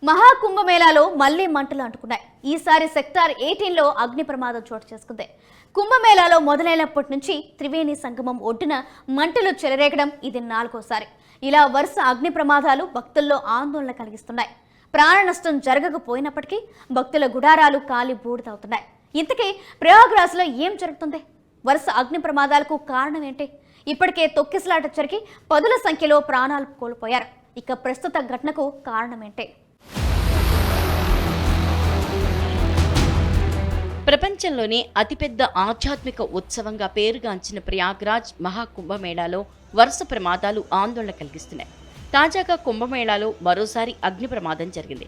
మహాకుంభమేళాలో మళ్లీ మంటలు అంటుకున్నాయి. ఈసారి సెక్టార్ 18లో అగ్ని ప్రమాదం చోటు చేసుకుంది. కుంభమేళాలో మొదలైనప్పటి నుంచి త్రివేణి సంగమం ఒడ్డున మంటలు చెలరేగడం ఇది 4వసారి. ఇలా వరుస అగ్ని ప్రమాదాలు భక్తుల్లో ఆందోళన కలిగిస్తున్నాయి. ప్రాణ నష్టం జరగకపోయినప్పటికీ భక్తుల గుడారాలు కాలి బూడిదవుతున్నాయి. ఇంతకీ ప్రయాగ్రాజ్లో ఏం జరుగుతుంది? వరుస అగ్ని ప్రమాదాలకు కారణం ఏంటి? ఇప్పటికే తొక్కిసలాట జరిగి పదుల సంఖ్యలో ప్రాణాలు కోల్పోయారు. ఇక ప్రస్తుత ఘటనకు కారణమేంటి? ప్రపంచంలోనే అతిపెద్ద ఆధ్యాత్మిక ఉత్సవంగా పేరుగాంచిన ప్రయాగ్రాజ్ మహాకుంభమేళాలో వరుస ప్రమాదాలు ఆందోళన కలిగిస్తున్నాయి. తాజాగా కుంభమేళాలో మరోసారి అగ్ని ప్రమాదం జరిగింది.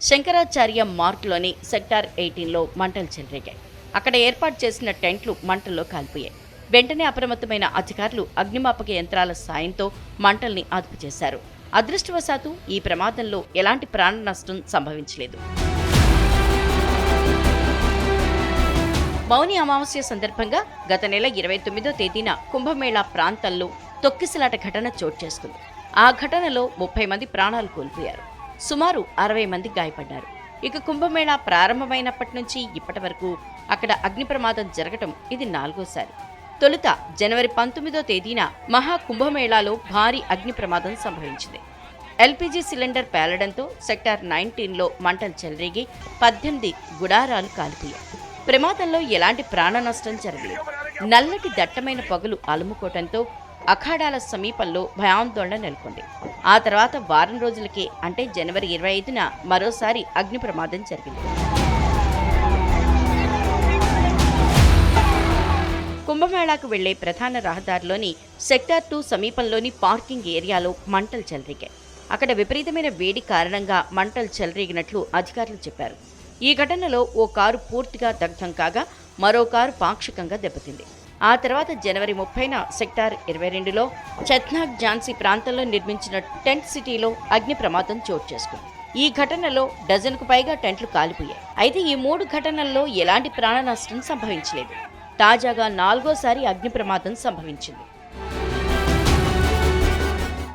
శంకరాచార్య మార్గ్లోని సెక్టార్ 18లో మంటలు చెలరేగాయి. అక్కడ ఏర్పాటు చేసిన టెంట్లు మంటల్లో కాలిపోయాయి. వెంటనే అప్రమత్తమైన అధికారులు అగ్నిమాపక యంత్రాల సాయంతో మంటల్ని అదుపు చేశారు. అదృష్టవశాత్తు ఈ ప్రమాదంలో ఎలాంటి ప్రాణ నష్టం సంభవించలేదు. మౌని అమావాస్య సందర్భంగా గత నెల 29వ తేదీన కుంభమేళా ప్రాంతాల్లో తొక్కిసలాట ఘటన చోటు చేసుకుంది. ఆ ఘటనలో 30 మంది ప్రాణాలు కోల్పోయారు. సుమారు 60 మంది గాయపడ్డారు. ఇక కుంభమేళా ప్రారంభమైనప్పటి నుంచి ఇప్పటి వరకు అక్కడ అగ్ని ప్రమాదం జరగటం ఇది 4వసారి. తొలుత జనవరి 19వ తేదీన మహాకుంభమేళాలో భారీ అగ్ని ప్రమాదం సంభవించింది. ఎల్పీజీ సిలిండర్ పేలడంతో సెక్టార్ 19లో మంటలు చెలరేగి 18 గుడారాలు కాలిపోయాయి. ప్రమాదంలో ఎలాంటి ప్రాణ నష్టం జరగలేదు. నల్లటి దట్టమైన పొగలు అలుముకోవడంతో అఖాడాల సమీపంలో భయాందోళన నెలకొంది. ఆ తర్వాత వారం రోజులకే అంటే జనవరి 25న మరోసారి అగ్ని ప్రమాదం జరిగింది. కుంభమేళాకు వెళ్లే ప్రధాన రహదారిలోని సెక్టార్ 2 సమీపంలోని పార్కింగ్ ఏరియాలో మంటలు చెలరేగాయి. అక్కడ విపరీతమైన వేడి కారణంగా మంటలు చెలరేగినట్లు అధికారులు చెప్పారు. ఈ ఘటనలో ఓ కారు పూర్తిగా దగ్ధం కాగా మరో కారు పాక్షికంగా దెబ్బతింది. ఆ తర్వాత జనవరి 30న సెక్టార్ 22లో చత్నాగ్ ఝాన్సీ ప్రాంతంలో నిర్మించిన టెంట్ సిటీలో అగ్ని ప్రమాదం చోటు చేసుకుంది. ఈ ఘటనలో డజన్కు పైగా టెంట్లు కాలిపోయాయి. అయితే ఈ 3 ఘటనల్లో ఎలాంటి ప్రాణ నష్టం సంభవించలేదు. తాజాగా 4వసారి అగ్ని ప్రమాదం సంభవించింది.